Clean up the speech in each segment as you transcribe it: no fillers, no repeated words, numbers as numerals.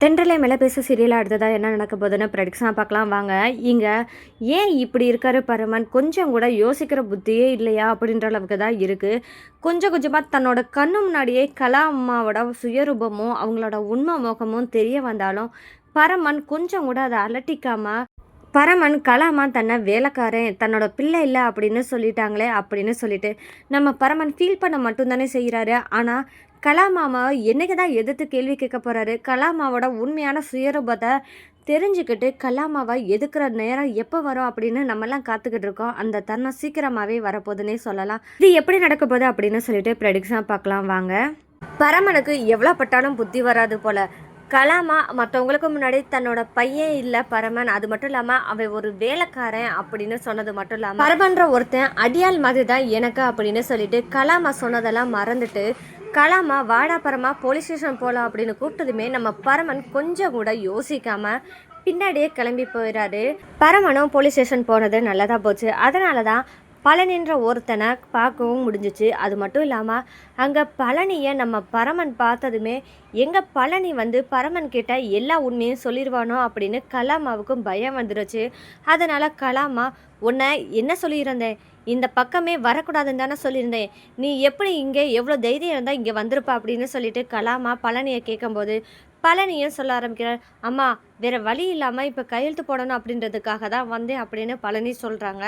தென்றலை மேலே பேச சீரியல் அடுத்ததாக என்ன நடக்க போகுதுன்னு ப்ரெடிக்ஷனாக பார்க்கலாம் வாங்க. இங்கே ஏன் இப்படி இருக்காரு பரமன், கொஞ்சம் கூட யோசிக்கிற புத்தியே இல்லையா அப்படின்ற அளவுக்கு தான் இருக்குது. கொஞ்சம் கொஞ்சமாக தன்னோட கண்ணு முன்னாடியே கலா அம்மாவோட சுயரூபமும் அவங்களோட உண்மை முகமும் தெரிய வந்தாலும் பரமன் கொஞ்சம் கூட அதை அலட்டிக்காமல் பரமன் கலாமா தன்னை வேலைக்காரன் தன்னோட பிள்ளை இல்லை அப்படின்னு சொல்லிட்டாங்களே அப்படின்னு சொல்லிட்டு நம்ம பரமன் ஃபீல் பண்ண மட்டும்தானே செய்கிறாரு. ஆனால் கலாமாவை என்னைக்கு தான் எதிர்த்து கேள்வி கேட்க போகிறாரு. கலாமாவோட உண்மையான சுயரூபத்தை தெரிஞ்சுக்கிட்டு கலாமாவை எதுக்குற நேரம் எப்போ வரும் அப்படின்னு நம்மலாம் காத்துக்கிட்டு இருக்கோம். அந்த தருணம் சீக்கிரமாகவே வரப்போகுதுன்னே சொல்லலாம். இது எப்படி நடக்க போகுது அப்படின்னு சொல்லிட்டு ப்ரெடிக்ஷனாக பார்க்கலாம் வாங்க. பரமனுக்கு எவ்வளோ பட்டாலும் புத்தி வராது போல. கலாமா மற்றவங்களுக்கு முன்னாடி தன்னோட பையன் இல்லை பரமன், அது மட்டும் இல்லாமல் அவன் ஒரு வேலைக்காரன் அப்படின்னு சொன்னது மட்டும் இல்லாமல் பரமன்ற ஒருத்தன் அடியாள் மாதிரி தான் எனக்கு அப்படின்னு சொல்லிட்டு கலாமா சொன்னதெல்லாம் மறந்துட்டு கலாமா வாடா பரமா போலீஸ் ஸ்டேஷன் போகலாம் அப்படின்னு கூப்பிட்டதுமே நம்ம பரமன் கொஞ்சம் கூட யோசிக்காம பின்னாடியே கிளம்பி போயிடாரு. பரமனும் போலீஸ் ஸ்டேஷன் போனது நல்லதாக போச்சு. அதனால தான் பழனின்ற ஒருத்தனை பார்க்கவும் முடிஞ்சிச்சு. அது மட்டும் இல்லாமல் அங்கே பழனியை நம்ம பரமன் பார்த்ததுமே எங்கள் பழனி பரமன் கிட்ட எல்லா உண்மையும் சொல்லிடுவானோ அப்படின்னு கலாமாவுக்கும் பயம் வந்துருச்சு. அதனால் கலாமா உன்னை என்ன சொல்லியிருந்தேன், இந்த பக்கமே வரக்கூடாதுன்னு தானே சொல்லியிருந்தேன், நீ எப்படி இங்கே எவ்வளோ தைரியம் இருந்தால் இங்கே வந்திருப்பா அப்படின்னு சொல்லிட்டு கலாமா பழனியை கேட்கும்போது பழனியும் சொல்ல ஆரம்பிக்கிறார். அம்மா வேறு வழி இல்லாமல் இப்போ கையெழுத்து போடணும் அப்படின்றதுக்காக தான் வந்தேன் அப்படின்னு பழனி சொல்கிறாங்க.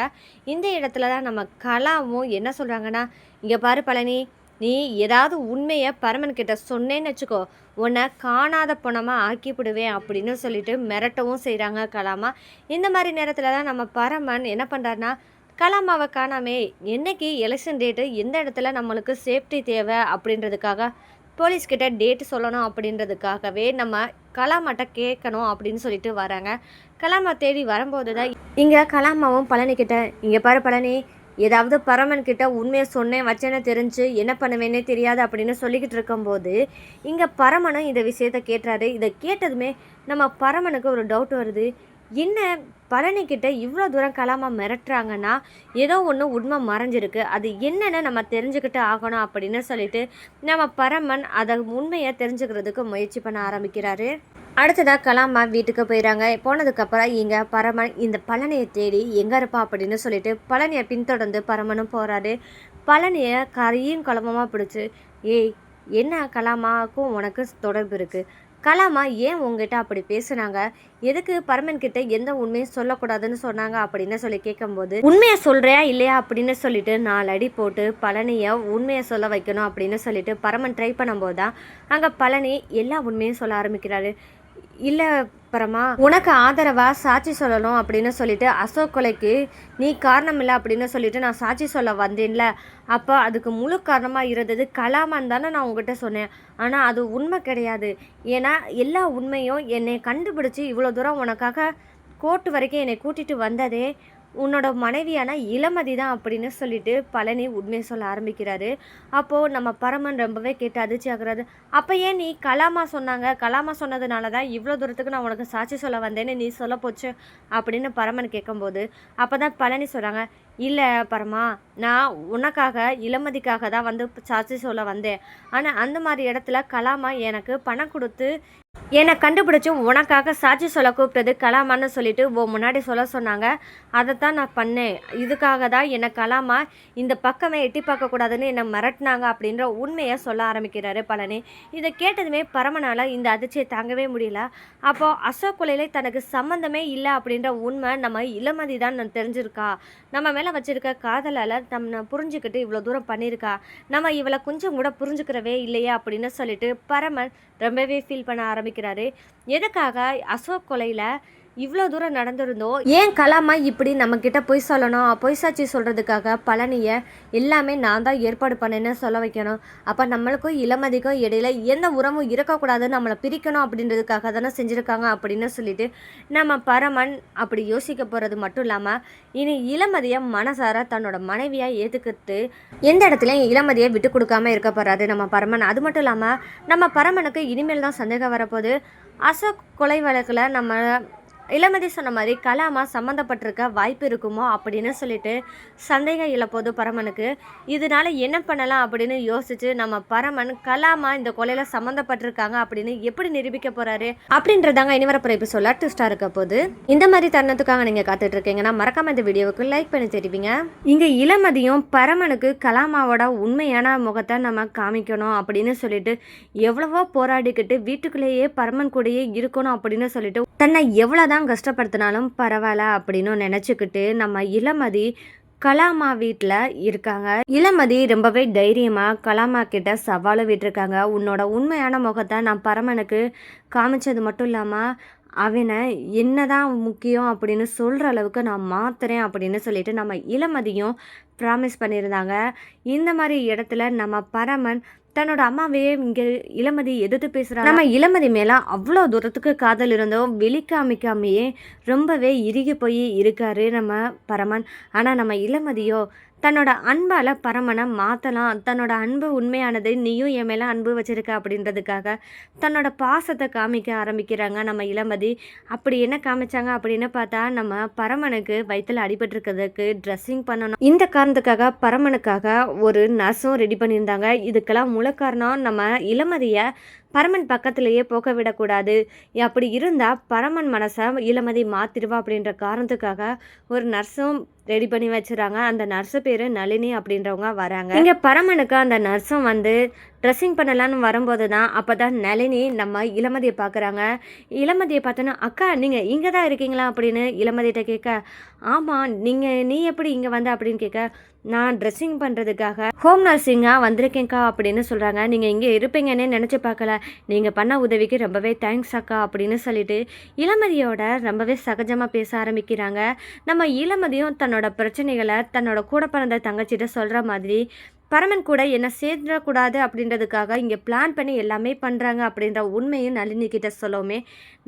இந்த இடத்துல தான் நம்ம கலாவும் என்ன சொல்கிறாங்கன்னா, இங்கே பாரு பழனி, நீ ஏதாவது உண்மையை பரமன் கிட்ட சொன்னேன்னு வச்சுக்கோ, உன்னை காணாத பணமாக ஆக்கிவிடுவேன் அப்படின்னு சொல்லிட்டு மிரட்டவும் செய்கிறாங்க கலாமா. இந்த மாதிரி நேரத்தில் தான் நம்ம பரமன் என்ன பண்ணுறாருனா, கலாமாவை காணாமே என்னைக்கு எலெக்ஷன் டேட்டு எந்த இடத்துல நம்மளுக்கு சேஃப்டி தேவை அப்படின்றதுக்காக போலீஸ்கிட்ட டேட்டு சொல்லணும் அப்படின்றதுக்காகவே நம்ம கலாமாட்ட கேட்கணும் அப்படின்னு சொல்லிட்டு வராங்க. கலாமா தேடி வரும்போது தான் இங்கே கலாமாவும் பழனிக்கிட்ட, இங்கே பாரு பழனி, ஏதாவது பரமன் கிட்ட உண்மையை சொன்னேன் வச்சேன்னு தெரிஞ்சு என்ன பண்ணுவேன்னே தெரியாது அப்படின்னு சொல்லிக்கிட்டு இருக்கும்போது இங்கே பரமனும் இந்த விஷயத்த கேட்டுறாரு. இதை கேட்டதுமே நம்ம பரமனுக்கு ஒரு டவுட் வருது. என்ன பழனிக்கிட்ட இவ்வளோ தூரம் கலாமா மிரட்டுறாங்கன்னா ஏதோ ஒன்று உண்மை மறைஞ்சிருக்கு, அது என்னென்னு நம்ம தெரிஞ்சுக்கிட்டு ஆகணும் அப்படின்னு சொல்லிட்டு நம்ம பரமன் அதை உண்மையை தெரிஞ்சுக்கிறதுக்கு முயற்சி பண்ண ஆரம்பிக்கிறாரு. அடுத்ததாக கலாமா வீட்டுக்கு போயிடறாங்க. போனதுக்கப்புறம் இங்கே பரமன் இந்த பழனியை தேடி எங்கே இருப்பா அப்படின்னு சொல்லிட்டு பழனியை பின்தொடர்ந்து பரமனும் போகிறாரு. பழனியை கரையும் குழம்பமாக பிடிச்சி, ஏய் என்ன கலாமாவுக்கும் உனக்கு தொடர்பு இருக்குது, கலாமா ஏன் உங்ககிட்ட அப்படி பேசுனாங்க, எதுக்கு பரமன் கிட்ட எந்த உண்மையும் சொல்லக்கூடாதுன்னு சொன்னாங்க அப்படின்னு சொல்லி கேட்கும்போது, உண்மையை சொல்கிறியா இல்லையா அப்படின்னு சொல்லிட்டு 4 அடி போட்டு பழனியை உண்மையை சொல்ல வைக்கணும் அப்படின்னு சொல்லிட்டு பரமன் ட்ரை பண்ணும்போது தான் அங்கே பழனி எல்லா உண்மையும் சொல்ல ஆரம்பிக்கிறாரு. இல்லை பரமா, உனக்கு ஆதரவாக சாட்சி சொல்லணும் அப்படின்னு சொல்லிட்டு அசோக் கொலைக்கு நீ காரணம் இல்லை அப்படின்னு சொல்லிட்டு நான் சாட்சி சொல்ல வந்தேன்ல, அப்போ அதுக்கு முழு காரணமாக இருந்தது கலாமான் தானே நான் உங்ககிட்ட சொன்னேன். ஆனால் அது உண்மை கிடையாது. ஏன்னா எல்லா உண்மையும் என்னை கண்டுபிடிச்சி இவ்வளோ தூரம் உனக்காக கோர்ட்டு வரைக்கும் என்னை கூட்டிகிட்டு வந்ததே உன்னோட மனைவியான இளமதி தான் அப்படின்னு சொல்லிட்டு பழனி உண்மையை சொல்ல ஆரம்பிக்கிறாரு. அப்போது நம்ம பரமன் ரொம்பவே கேட்டு அதிர்ச்சி ஆகுறாரு. அப்போ ஏன் நீ கலாமா சொன்னாங்க, கலாமா சொன்னதுனால தான் இவ்வளோ தூரத்துக்கு நான் உனக்கு சாட்சி சொல்ல வந்தேன்னு நீ சொல்ல போச்சு அப்படின்னு பரமன் கேட்கும்போது அப்போ தான் பழனி சொல்கிறாங்க, இல்லை பரமா, நான் உனக்காக இளமதிக்காக தான் சாட்சி சொல்ல வந்தேன். ஆனால் அந்த மாதிரி இடத்துல கலாமா எனக்கு பணம் கொடுத்து என்னை கண்டுபிடிச்சி உனக்காக சாட்சி சொல்ல கூப்பிட்டது கலாமான்னு சொல்லிட்டு முன்னாடி சொல்ல சொன்னாங்க. அதைத்தான் நான் பண்ணேன். இதுக்காக தான் என்னை கலாமா இந்த பக்கமே எட்டி பார்க்கக்கூடாதுன்னு என்னை மிரட்டினாங்க அப்படின்ற உண்மையை சொல்ல ஆரம்பிக்கிறாரு பழனி. இதை கேட்டதுமே பரமனால் இந்த அதிர்ச்சியை தாங்கவே முடியல. அப்போது அசோக் கொலையில் தனக்கு சம்மந்தமே இல்லை அப்படின்ற உண்மை நம்ம இளமதி தான் தெரிஞ்சிருக்கா, நம்ம மேலே வச்சிருக்க காதலால் நம்ம புரிஞ்சுக்கிட்டு இவ்வளோ தூரம் பண்ணியிருக்கா, நம்ம இவளை கொஞ்சம் கூட புரிஞ்சுக்கிறவே இல்லையா அப்படின்னு சொல்லிட்டு பரமன் ரொம்பவே ஃபீல் பண்ண ஆரம்பிக்கிறாரு. எதுக்காக அசோக் கொலையில் இவ்வளோ தூரம் நடந்திருந்தோம், ஏன் கலாமா இப்படி நம்மக்கிட்ட பொய் சொல்லணும், பொய் சாட்சி சொல்கிறதுக்காக பழனியை எல்லாமே நான் தான் ஏற்பாடு பண்ணேன்னு சொல்ல வைக்கணும். அப்போ நம்மளுக்கும் இளமதிக்கும் இடையில எந்த உறவும் இருக்கக்கூடாதுன்னு நம்மளை பிரிக்கணும் அப்படின்றதுக்காக தானே செஞ்சுருக்காங்க அப்படின்னு சொல்லிட்டு நம்ம பரமன் அப்படி யோசிக்க போகிறது மட்டும் இல்லாமல் இனி இளமதியை மனசார தன்னோட மனைவியாக ஏற்றுக்கிட்டு எந்த இடத்துலையும் இளமதியை விட்டு கொடுக்காம இருக்க போகிறாரு நம்ம பரமன். அது மட்டும் இல்லாமல் நம்ம பரமனுக்கு இனிமேல் தான் சந்தேகம் வரப்போகுது. அசோக் கொலை வழக்கில் நம்ம இளமதி சொன்ன மாதிரி கலாமா சம்மந்தப்பட்டிருக்க வாய்ப்பு இருக்குமோ அப்படின்னு சொல்லிட்டு சந்தேகம் இழப்போது பரமனுக்கு. இதனால என்ன பண்ணலாம் அப்படின்னு யோசிச்சு நம்ம பரமன் கலாமா இந்த கொலையில சம்மந்தப்பட்டிருக்காங்க அப்படின்னு எப்படி நிரூபிக்க போறாரு அப்படின்றதாங்க இனி வரப்புற எபிசோட்ல ட்விஸ்டா இருக்க போது. இந்த மாதிரி தருணத்துக்காக நீங்க காத்துட்டு இருக்கீங்கன்னா மறக்காம இந்த வீடியோவுக்கு லைக் பண்ணி தெரிவிங்க. இங்க இளமதியும் பரமனுக்கு கலாமாவோட உண்மையான முகத்தை நம்ம காமிக்கணும் அப்படின்னு சொல்லிட்டு எவ்வளவோ போராடிக்கிட்டு வீட்டுக்குள்ளேயே பரமன் கூடயே இருக்கணும் அப்படின்னு சொல்லிட்டு தன்னை எவ்வளவுதான் கஷ்டப்படுத்தினாலும் பரவாயில்ல அப்படின்னு நினச்சிக்கிட்டு நம்ம இளமதி கலாமா வீட்டில் இருக்காங்க. இளமதி ரொம்பவே தைரியமாக கலாமா கிட்ட சவாலும் விட்டுருக்காங்க. உன்னோட உண்மையான முகத்தை நான் பரமனுக்கு காமிச்சது மட்டும் இல்லாமல் அவனை என்னதான் முக்கியம் அப்படின்னு சொல்கிற அளவுக்கு நான் மாத்துறேன் அப்படின்னு சொல்லிட்டு நம்ம இளமதியும் ப்ராமிஸ் பண்ணியிருந்தாங்க. இந்த மாதிரி இடத்துல நம்ம பரமன் தன்னோட அம்மாவே இங்கே இளமதி எதிர்த்து பேசுகிறாங்க. நம்ம இளமதி மேலே அவ்வளோ தூரத்துக்கு காதல் இருந்தோம் வெளிக்காமிக்காமையே ரொம்பவே இறுகி போய் இருக்காரு நம்ம பரமன். ஆனால் நம்ம இளமதியோ தன்னோட அன்பால் பரமனை மாற்றலாம், தன்னோட அன்பு உண்மையானது, நீயும் என் மேலே அன்பு வச்சுருக்க அப்படின்றதுக்காக தன்னோட பாசத்தை காமிக்க ஆரம்பிக்கிறாங்க நம்ம இளமதி. அப்படி என்ன காமிச்சாங்க அப்படின்னு பார்த்தா நம்ம பரமனுக்கு வயிற்றில் அடிபட்டிருக்கிறதுக்கு ட்ரெஸ்ஸிங் பண்ணணும். இந்த காரணத்துக்காக பரமனுக்காக ஒரு நர்ஸும் ரெடி பண்ணியிருந்தாங்க. இதுக்கெல்லாம் முழு காரணம் நம்ம இளமதியை பரமன் பக்கத்துலேயே போக விடக்கூடாது. அப்படி இருந்தால் பரமன் மனசை இளமதி மாற்றிடுவா அப்படின்ற காரணத்துக்காக ஒரு நர்ஸும் ரெடி பண்ணி வச்சுறாங்க. அந்த நர்ஸு பேர் நளினி அப்படின்றவங்க வராங்க. இங்கே பரமனுக்கு அந்த நர்ஸும் வந்து ட்ரெஸ்ஸிங் பண்ணலான்னு வரும்போது தான் அப்போ தான் நளினி நம்ம இளமதியை பார்க்குறாங்க. இளமதியை பார்த்தோன்னா அக்கா நீங்கள் இங்கே தான் இருக்கீங்களா அப்படின்னு இளமதியிட்ட கேட்க, ஆமாம் நீ எப்படி இங்கே வந்த அப்படின்னு கேட்க, நான் ட்ரெஸ்ஸிங் பண்ணுறதுக்காக ஹோம் நர்சிங்காக வந்திருக்கேங்க்கா அப்படின்னு சொல்கிறாங்க. நீங்கள் இங்கே இருப்பீங்கன்னே நினச்சி பார்க்கல, நீங்கள் பண்ண உதவிக்கு ரொம்பவே தேங்க்ஸ் அக்கா அப்படின்னு சொல்லிட்டு இளமதியோட ரொம்பவே சகஜமாக பேச ஆரம்பிக்கிறாங்க. நம்ம இளமதியும் தன்னோட பிரச்சனைகளை தன்னோட கூட பிறந்த தங்கச்சிட்ட சொல்கிற மாதிரி பரமன் கூட என்ன சேர்ந்துடக்கூடாது அப்படின்றதுக்காக இங்கே பிளான் பண்ணி எல்லாமே பண்ணுறாங்க அப்படின்ற உண்மையும் நளினி கிட்ட சொல்லவுமே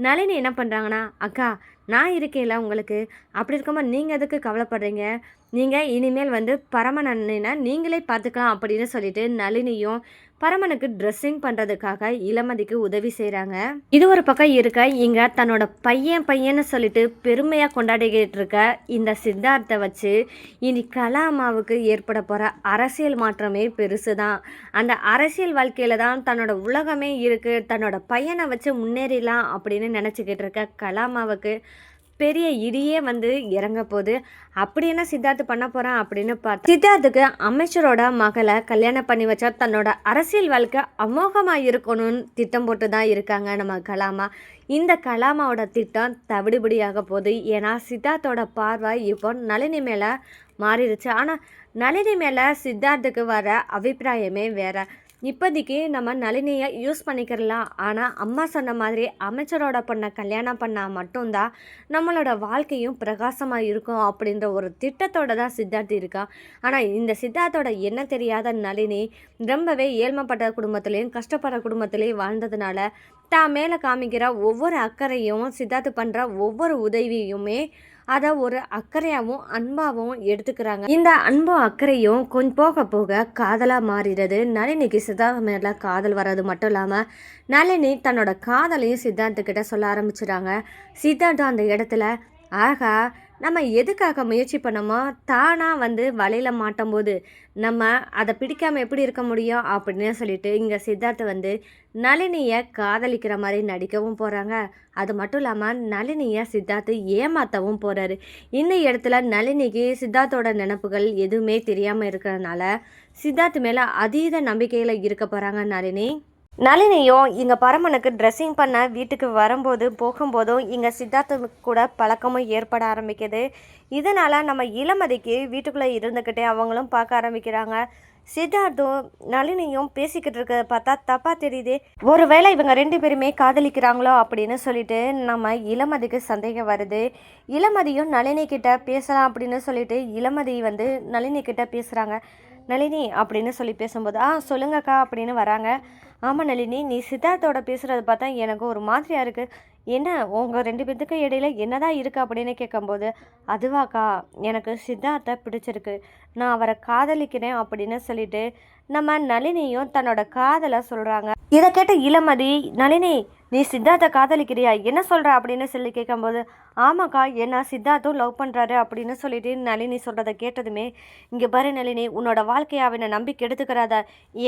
நளினி என்ன பண்ணுறாங்கன்னா, அக்கா நான் இருக்கேன்ல உங்களுக்கு, அப்படி இருக்கும்போது நீங்கள் எதுக்கு கவலைப்படுறீங்க, நீங்கள் இனிமேல் வந்து பரமன் அண்ணனை நீங்களே பார்த்துக்கலாம் அப்படின்னு சொல்லிட்டு நளினியும் பரமனுக்கு ட்ரெஸ்ஸிங் பண்ணுறதுக்காக இளமதிக்கு உதவி செய்கிறாங்க. இது ஒரு பக்கம் இருக்க இங்கே தன்னோட பையன்னு சொல்லிட்டு பெருமையாக கொண்டாடிக்கிட்டு இருக்க இந்த சித்தார்த்தை வச்சு இனி கலாமாவுக்கு ஏற்பட போகிற அரசியல் மாற்றமே பெருசு தான். அந்த அரசியல் வாழ்க்கையில் தான் தன்னோட உலகமே இருக்குது. தன்னோட பையனை வச்சு முன்னேறிடலாம் அப்படின்னு நினச்சிக்கிட்டு இருக்க கலாமாவுக்கு பெரிய இடியே வந்து இறங்க போகுது. அப்படி என்ன சித்தார்த்து பண்ண போகிறான் அப்படின்னு பார்த்து சித்தார்த்துக்கு அமைச்சரோட மகளை கல்யாணம் பண்ணி வச்சா தன்னோட அரசியல் வாழ்க்கை அமோகமாக இருக்கணும்னு திட்டம் போட்டு தான் இருக்காங்க நம்ம கலாமா. இந்த கலாமாவோட திட்டம் தவிடுபடியாக போகுது. ஏன்னா சித்தார்த்தோட பார்வை இப்போ நளினி மேலே மாறிடுச்சு. ஆனால் நளினி மேலே சித்தார்த்துக்கு வர அபிப்பிராயமே வேற. இப்போதைக்கு நம்ம நளினியை யூஸ் பண்ணிக்கிறலாம். ஆனால் அம்மா சொன்ன மாதிரி அமைச்சரோட பொண்ணை கல்யாணம் பண்ணால் மட்டும்தான் நம்மளோட வாழ்க்கையும் பிரகாசமாக இருக்கும் அப்படின்ற ஒரு திட்டத்தோடு தான் சித்தார்த்தி இருக்கா. ஆனால் இந்த சித்தார்த்தோட என்ன தெரியாத நளினி ரொம்பவே ஏழ்மைப்பட்ட குடும்பத்துலேயும் கஷ்டப்படுற குடும்பத்துலேயும் வாழ்ந்ததுனால தான் மேலே காமிக்கிற ஒவ்வொரு அக்கறையும் சித்தார்த்து பண்ணுற ஒவ்வொரு உதவியுமே அதை ஒரு அக்கறையாகவும் அன்பாகவும் எடுத்துக்கிறாங்க. இந்த அன்பும் அக்கறையும் கொஞ்சம் போக போக காதலாக மாறிடுது. நளினிக்கு சித்தார்த்த மேலே காதல் வர்றது மட்டும் இல்லாமல் நளினி தன்னோட காதலையும் சித்தார்த்துக்கிட்ட சொல்ல ஆரம்பிச்சிடுறாங்க. சித்தார்த்தம் அந்த இடத்துல ஆகா நம்ம எதுக்காக முயற்சி பண்ணோமோ தானாக வந்து வலையில் மாட்டும் போது நம்ம அதை பிடிக்காமல் எப்படி இருக்க முடியும் அப்படின்னு சொல்லிட்டு இங்கே சித்தார்த்தை வந்து நளினியை காதலிக்கிற மாதிரி நடிக்கவும் போகிறாங்க. அது மட்டும் இல்லாமல் நளினியை சித்தார்த்து ஏமாற்றவும் போகிறாரு. இந்த இடத்துல நளினிக்கு சித்தார்த்தோட நினப்புகள் எதுவுமே தெரியாமல் இருக்கிறதுனால சித்தார்த்து மேலே அதீத நம்பிக்கையில் இருக்க போகிறாங்க நளினியும் இங்கே பரமனுக்கு ட்ரெஸ்ஸிங் பண்ண வீட்டுக்கு வரும்போது போகும்போதும் இங்கே சித்தார்த்து கூட பழக்கமும் ஏற்பட ஆரம்பிக்குது. இதனால் நம்ம இளமதிக்கு வீட்டுக்குள்ளே இருந்துக்கிட்டே அவங்களும் பார்க்க ஆரம்பிக்கிறாங்க. சித்தார்த்தும் நளினியும் பேசிக்கிட்டு இருக்கிறத பார்த்தா தப்பாக தெரியுது. ஒருவேளை இவங்க ரெண்டு பேருமே காதலிக்கிறாங்களோ அப்படின்னு சொல்லிட்டு நம்ம இளமதிக்கு சந்தேகம் வருது. இளமதியும் நளினி கிட்ட பேசலாம் அப்படின்னு சொல்லிட்டு இளமதி வந்து நளினி கிட்ட பேசுகிறாங்க. நளினி அப்படின்னு சொல்லி பேசும்போது சொல்லுங்கக்கா அப்படின்னு வராங்க. ஆமாம் நளினி, நீ சித்தார்த்தோட பேசுகிறத பார்த்தா எனக்கு ஒரு மாதிரியாக இருக்குது. என்ன உங்கள் ரெண்டு பேர்த்துக்கு இடையில என்னதான் இருக்குது அப்படின்னு கேட்கும்போது அதுவாக்கா எனக்கு சித்தார்த்தை பிடிச்சிருக்கு, நான் அவரை காதலிக்கிறேன் அப்படின்னு சொல்லிட்டு நம்ம நளினியும் தன்னோட காதலை சொல்கிறாங்க. இதை கேட்ட இளமதி, நளினி நீ சித்தார்த்தை காதலிக்கிறியா என்ன சொல்கிற அப்படின்னு சொல்லி கேட்கும்போது ஆமாக்கா என்ன சித்தார்த்தும் லவ் பண்ணுறாரு அப்படின்னு சொல்லிட்டு நளினி சொல்கிறத கேட்டதுமே இங்கே பாரு நளினி உன்னோட வாழ்க்கையை அவனை நம்பி கெடுத்துக்கிறாத.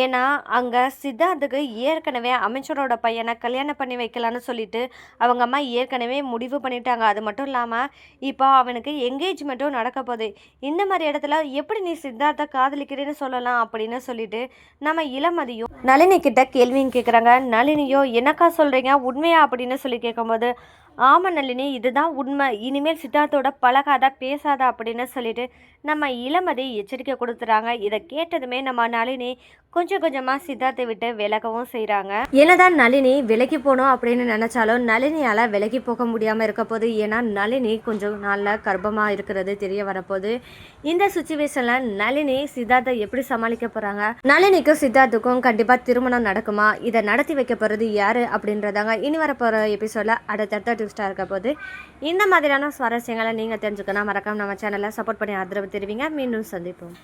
ஏன்னா அங்கே சித்தார்த்துக்கு ஏற்கனவே அமைச்சரோட பையனை கல்யாணம் பண்ணி வைக்கலான்னு சொல்லிட்டு அவங்க அம்மா ஏற்கனவே முடிவு பண்ணிட்டாங்க. அது மட்டும் இல்லாமல் இப்போ அவனுக்கு என்கேஜ்மெண்ட்டும் நடக்க போகுது. இந்த மாதிரி இடத்துல எப்படி நீ சித்தார்த்தை காதலிக்கிறேன்னு சொல்லலாம் அப்படின்னு சொல்லிட்டு நம்ம இளமதியும் நளினி கிட்ட கேள்வியும் கேட்குறாங்க. நளினியோ என்னக்கா சொல்கிறீங்க உண்மையா அப்படின்னு சொல்லி கேட்கும்போது ஆமாம் நளினி இதுதான் உண்மை, இனிமேல் சித்தார்த்தோட பழகாத பேசாத அப்படின்னு சொல்லிட்டு நம்ம இளமதி எச்சரிக்கை கொடுத்துறாங்க. இதை கேட்டதுமே நம்ம நளினி கொஞ்சம் கொஞ்சமாக சித்தார்த்தை விட்டு விலகவும் செய்கிறாங்க. என்னதான் நளினி விலகி போகணும் அப்படின்னு நினச்சாலும் நளினியால் விலகி போக முடியாமல் இருக்க போது. ஏன்னா நளினி கொஞ்சம் நாளில் கர்ப்பமாக இருக்கிறது தெரிய வரப்போகுது. இந்த சுச்சுவேஷனில் நளினி சித்தார்த்தை எப்படி சமாளிக்க போகிறாங்க, நளினிக்கும் சித்தார்த்துக்கும் கண்டிப்பாக திருமணம் நடக்குமா, இதை நடத்தி வைக்க போகிறது யார் அப்படின்றதாங்க இனி வரப்போகிற எபிசோடில் அடுத்தடுத்த ட்விஸ்டாக இருக்க போது. இந்த மாதிரியான சுவாரஸ்யங்களை நீங்கள் தெரிஞ்சுக்கணும் மறக்காம நம்ம சேனலை சப்போர்ட் பண்ணி ஆதரவு தெரிவிங்க. மீண்டும் சந்திப்போம்.